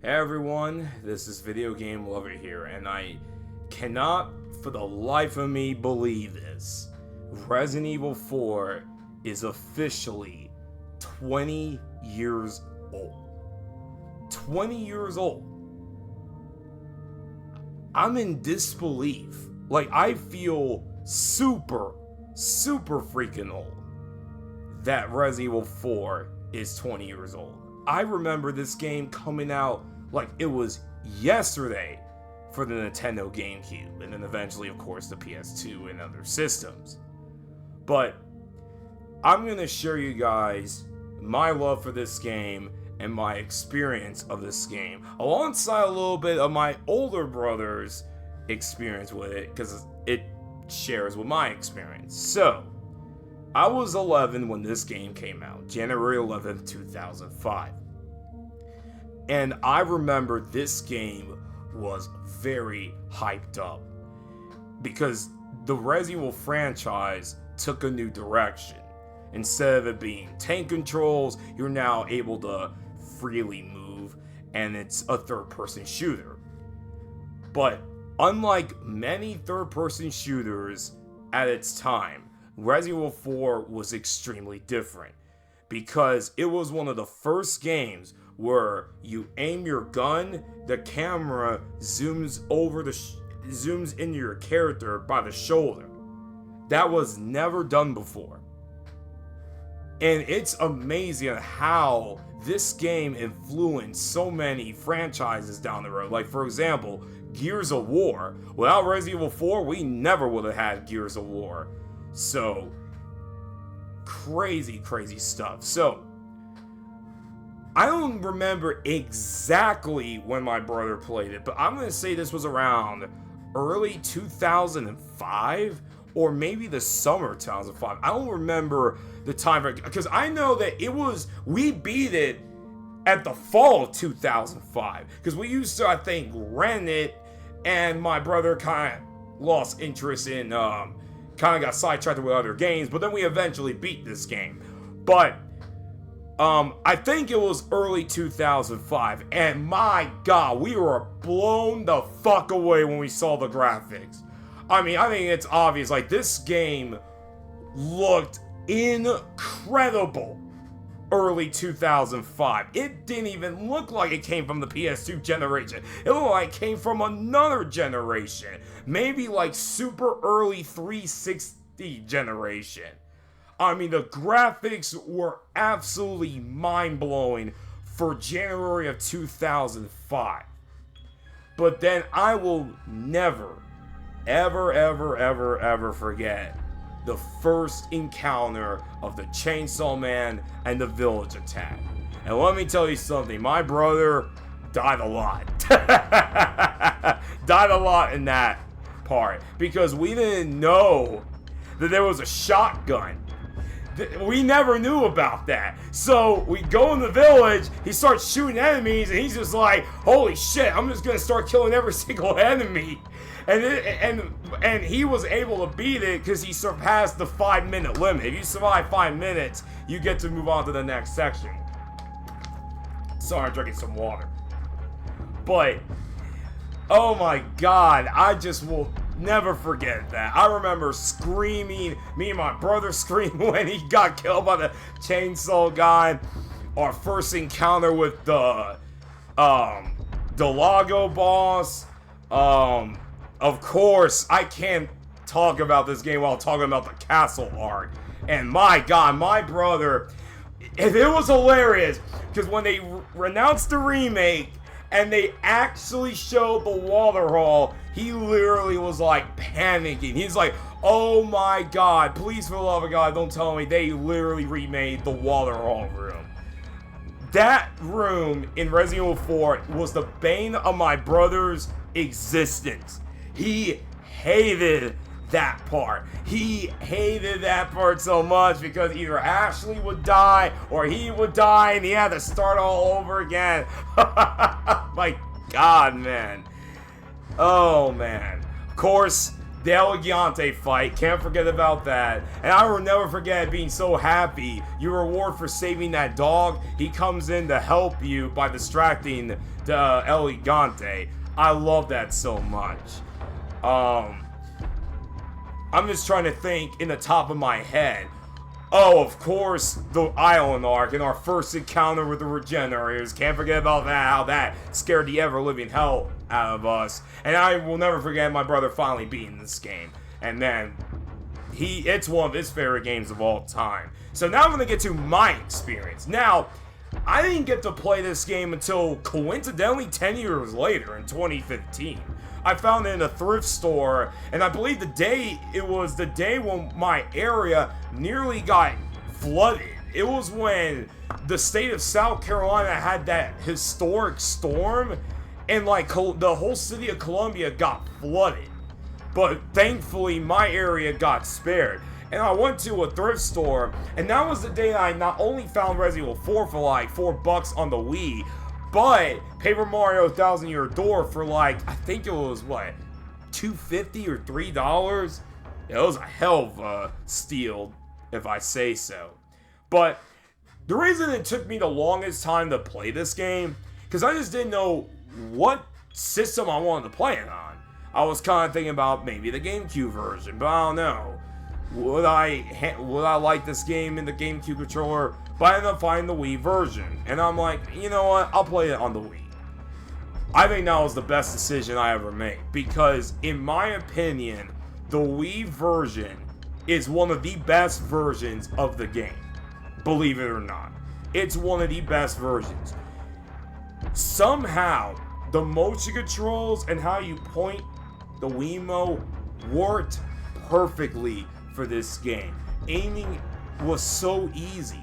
Hey everyone, this is Video Game Lover here, and I cannot for the life of me believe this. Resident Evil 4 is officially 20 years old. 20 years old. I'm in disbelief. Like, I feel super freaking old that Resident Evil 4 is 20 years old. I remember this game coming out like it was yesterday for the Nintendo GameCube, and then eventually, of course, the PS2 and other systems. But I'm gonna share you guys my love for this game and my experience of this game, alongside a little bit of my older brother's experience with it, because it shares with my experience. So, I was 11 when this game came out, January 11th, 2005. And I remember this game was very hyped up because the Resident Evil franchise took a new direction. Instead of it being tank controls, you're now able to freely move, and it's a third-person shooter. But unlike many third-person shooters at its time, Resident Evil 4 was extremely different because it was one of the first games where you aim your gun, the camera zooms into your character by the shoulder. That was never done before. And it's amazing how this game influenced so many franchises down the road. Like, for example, Gears of War. Without Resident Evil 4, we never would have had Gears of War. So, crazy stuff. So, I don't remember exactly when my brother played it, but I'm going to say this was around early 2005 or maybe the summer 2005. I don't remember the time, because I know that we beat it at the fall of 2005, because we used to, I think, rent it, and my brother kind of lost interest in, kind of got sidetracked with other games, but then we eventually beat this game. But I think it was early 2005, and my god, we were blown the fuck away when we saw the graphics. I mean, I think it's obvious, like, this game looked incredible early 2005. It didn't even look like it came from the PS2 generation. It looked like it came from another generation. Maybe like super early 360 generation. I mean, the graphics were absolutely mind-blowing for January of 2005. But then I will never, ever forget the first encounter of the Chainsaw Man and the village attack. And let me tell you something, my brother died a lot. Died a lot in that part, because we didn't know that there was a shotgun. We never knew about that. So we go in the village, he starts shooting enemies, and he's just like, holy shit, I'm just gonna start killing every single enemy. And he was able to beat it because he surpassed the 5-minute limit. If you survive 5 minutes, you get to move on to the next section. Sorry, I'm drinking some water. But, oh my god, I just will never forget that. I remember screaming, me and my brother screamed when he got killed by the chainsaw guy. Our first encounter with the Lago boss. Of course, I can't talk about this game while talking about the castle arc. And my god, my brother, it was hilarious, because when they announced the remake and they actually showed the waterhall, he literally was like panicking. He's like, oh my god, please for the love of god, don't tell me they literally remade the waterhall room. That room in Resident Evil 4 was the bane of my brother's existence. He hated that part. He hated that part so much because either Ashley would die or he would die and he had to start all over again. My god, man. Oh, man. Of course, The El Gigante fight, can't forget about that. And I will never forget being so happy. Your reward for saving that dog, he comes in to help you by distracting the El Gigante. I love that so much. I'm just trying to think in the top of my head. Oh, of course, the island arc and our first encounter with the Regenerators. Can't forget about that, how that scared the ever-living hell out of us. And I will never forget my brother finally beating this game. And then, it's one of his favorite games of all time. So now I'm going to get to my experience. Now, I didn't get to play this game until, coincidentally, 10 years later in 2015. I found it in a thrift store, and I believe it was the day when my area nearly got flooded. It was when the state of South Carolina had that historic storm, and like the whole city of Columbia got flooded. But thankfully, my area got spared. And I went to a thrift store, and that was the day I not only found Resident Evil 4 for like $4 on the Wii, but Paper Mario Thousand Year Door for like, I think it was what, $2.50 or $3? It was a hell of a steal, if I say so. But the reason it took me the longest time to play this game, because I just didn't know what system I wanted to play it on. I was kind of thinking about maybe the GameCube version, but I don't know. Would I like this game in the GameCube controller? But I ended up finding the Wii version. And I'm like, you know what? I'll play it on the Wii. I think that was the best decision I ever made. Because, in my opinion, the Wii version is one of the best versions of the game. Believe it or not. It's one of the best versions. Somehow, the motion controls and how you point the Wiimote worked perfectly for this game. Aiming was so easy.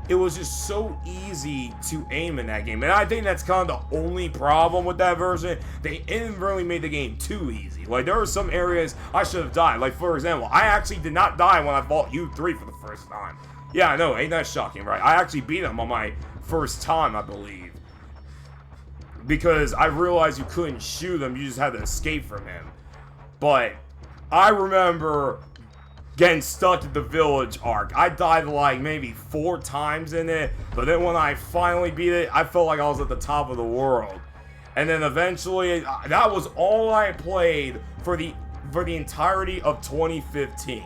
It was just so easy to aim in that game. And I think that's kind of the only problem with that version. They didn't really make the game too easy. Like, there were some areas I should have died. Like, for example, I actually did not die when I fought U3 for the first time. Yeah, I know, ain't that shocking, right? I actually beat him on my first time, I believe. Because I realized you couldn't shoot him, you just had to escape from him. But I remember getting stuck at the village arc. I died like maybe 4 times in it, but then when I finally beat it, I felt like I was at the top of the world. And then eventually, that was all I played for the entirety of 2015.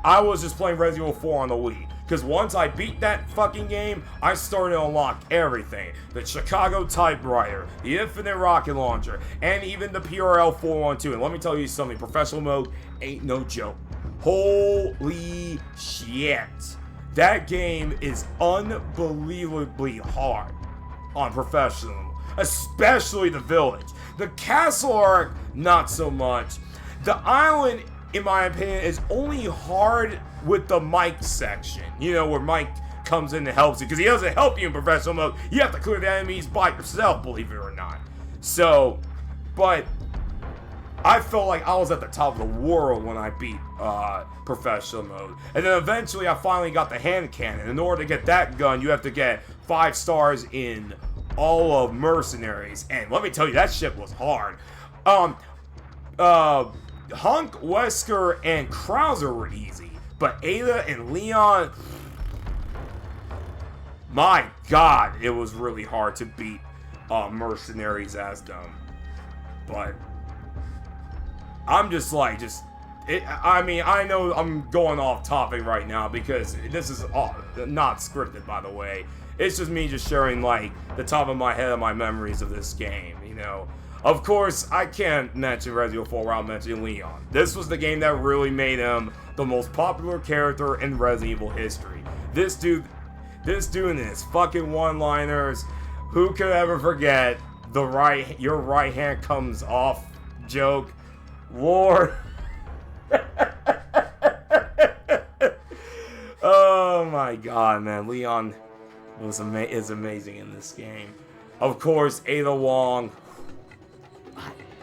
I was just playing Resident Evil 4 on the Wii. Because once I beat that fucking game, I started to unlock everything. The Chicago typewriter, the infinite rocket launcher, and even the PRL 412. And let me tell you something, professional mode ain't no joke. Holy shit. That game is unbelievably hard on professional. Especially the village. The castle arc, not so much. The island, in my opinion, is only hard with the Mike section. You know, where Mike comes in and helps you. Because he doesn't help you in professional mode. You have to clear the enemies by yourself, believe it or not. So, but I felt like I was at the top of the world when I beat professional mode. And then eventually I finally got the hand cannon. In order to get that gun, you have to get 5 stars in all of Mercenaries. And let me tell you, that shit was hard. Hunk, Wesker, and Krauser were easy. But Ada and Leon, my god, it was really hard to beat Mercenaries as them. But I'm just like, I mean, I know I'm going off topic right now because this is not scripted, by the way. It's just me just sharing, like, the top of my head of my memories of this game, you know. Of course, I can't mention Resident Evil 4 without mentioning Leon. This was the game that really made him the most popular character in Resident Evil history. This dude and his fucking one-liners, who could ever forget the your right hand comes off joke? Lord. Oh my god, man. Leon is amazing in this game. Of course, Ada Wong.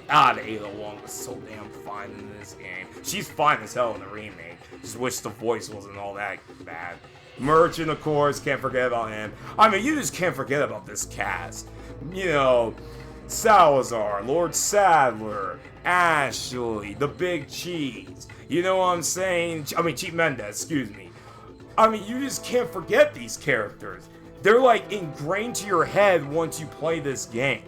God, Ada Wong was so damn fine in this game. She's fine as hell in the remake. Just wish the voice wasn't all that bad. Merchant, of course, can't forget about him. I mean, you just can't forget about this cast. You know, Salazar, Lord Sadler, Ashley, the Big Cheese. You know what I'm saying? I mean, Chief Mendez, excuse me. I mean, you just can't forget these characters. They're like ingrained to your head once you play this game.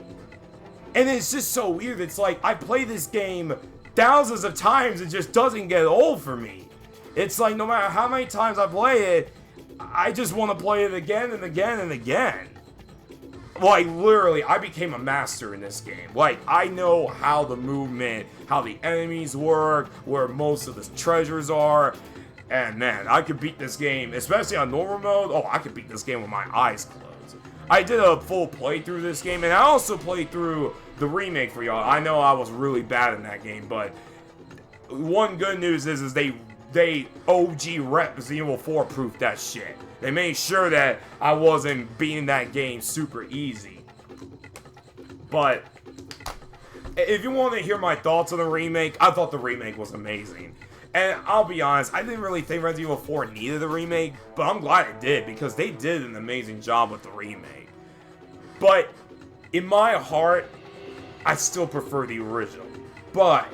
And it's just so weird. It's like, I play this game thousands of times, it just doesn't get old for me. It's like, no matter how many times I play it, I just want to play it again and again and again. Like, literally, I became a master in this game. Like, I know how the movement, how the enemies work, where most of the treasures are. And man, I could beat this game, especially on normal mode. Oh, I could beat this game with my eyes closed. I did a full playthrough of this game, and I also played through the remake for y'all. I know I was really bad in that game, but one good news is they OG Resident Evil 4 proofed that shit. They made sure that I wasn't beating that game super easy. But if you want to hear my thoughts on the remake, I thought the remake was amazing. And I'll be honest, I didn't really think Resident Evil 4 needed a remake, but I'm glad it did, because they did an amazing job with the remake. But in my heart, I still prefer the original. But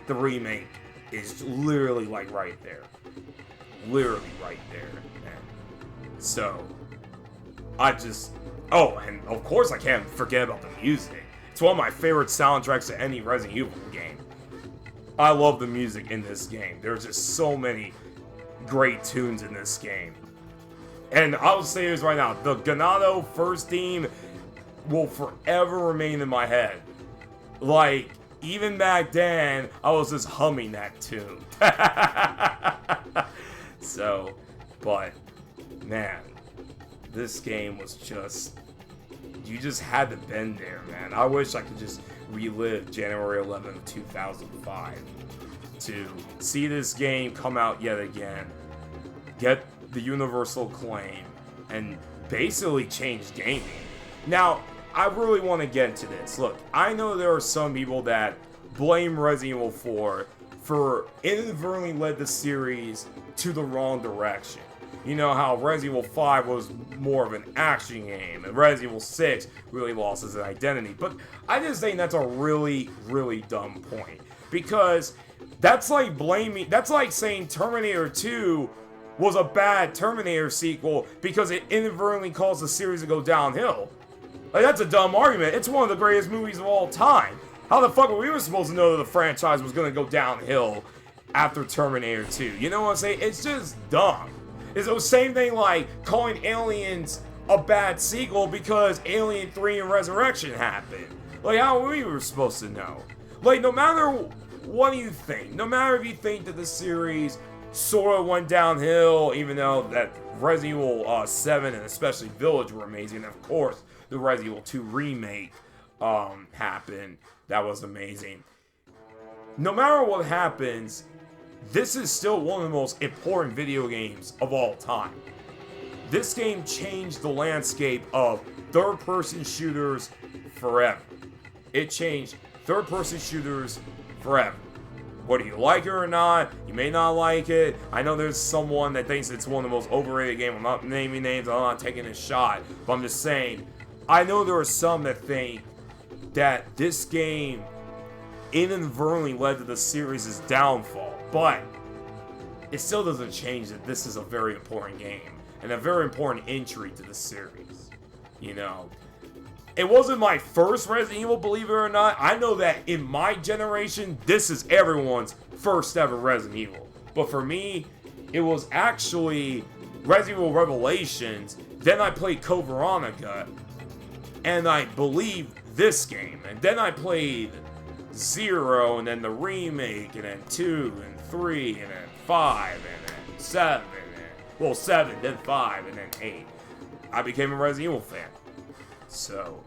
the remake is literally like right there. Literally right there. So, oh, and of course I can't forget about the music. It's one of my favorite soundtracks to any Resident Evil game. I love the music in this game. There's just so many great tunes in this game. And I'll say this right now, the Ganado first theme will forever remain in my head. Like, even back then, I was just humming that tune. So, but man, this game was just, you just had to been there, man. I wish I could just relive January 11th, 2005 to see this game come out yet again, get the universal acclaim, and basically change gaming. Now, I really want to get into this. Look, I know there are some people that blame Resident Evil 4 for inadvertently led the series to the wrong direction. You know how Resident Evil 5 was more of an action game, and Resident Evil 6 really lost its identity. But I just think that's a really, really dumb point. Because that's like saying Terminator 2 was a bad Terminator sequel because it inadvertently caused the series to go downhill. Like, that's a dumb argument. It's one of the greatest movies of all time. How the fuck were we supposed to know that the franchise was going to go downhill after Terminator 2? You know what I'm saying? It's just dumb. It's the same thing like calling Aliens a bad sequel because Alien 3 and Resurrection happened. Like, how were we supposed to know? Like, no matter what do you think, no matter if you think that the series sort of went downhill, even though that Resident Evil 7 and especially Village were amazing, and of course the Resident Evil 2 remake happened. That was amazing. No matter what happens, this is still one of the most important video games of all time. This game changed the landscape of third-person shooters forever. It changed third-person shooters forever. Whether you like it or not, you may not like it. I know there's someone that thinks it's one of the most overrated games. I'm not naming names, I'm not taking a shot, but I'm just saying, I know there are some that think that this game inadvertently led to the series' downfall, but it still doesn't change that this is a very important game and a very important entry to the series. You know, it wasn't my first Resident Evil, believe it or not. I know that in my generation, this is everyone's first ever Resident Evil. But for me, it was actually Resident Evil Revelations. Then I played Code Veronica, and I believe this game. And then I played 0, and then the remake, and then 2, and 3, and then 5, and then 7, and 7, then 5, and then 8. I became a Resident Evil fan. So,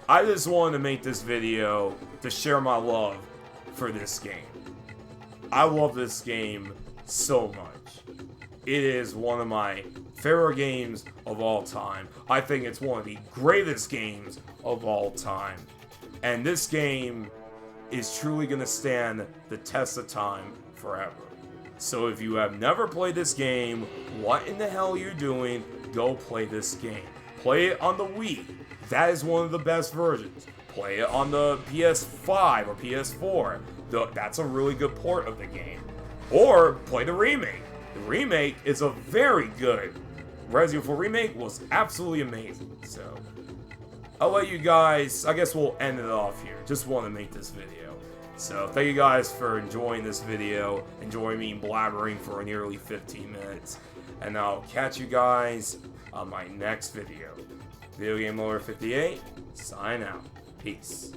I just wanted to make this video to share my love for this game. I love this game so much. It is one of my favorite games of all time. I think it's one of the greatest games of all time. And this game is truly going to stand the test of time forever. So if you have never played this game, what in the hell are you doing? Go play this game. Play it on the Wii. that is one of the best versions. Play it on the PS5 or PS4. That's a really good port of the game. Or play the remake. The remake is a very good. Resident Evil 4 Remake was absolutely amazing. So, I'll let you guys, I guess we'll end it off here. Just want to make this video. So, thank you guys for enjoying this video, enjoying me blabbering for nearly 15 minutes. And I'll catch you guys on my next video. Video Game Lawyer 58, sign out. Peace.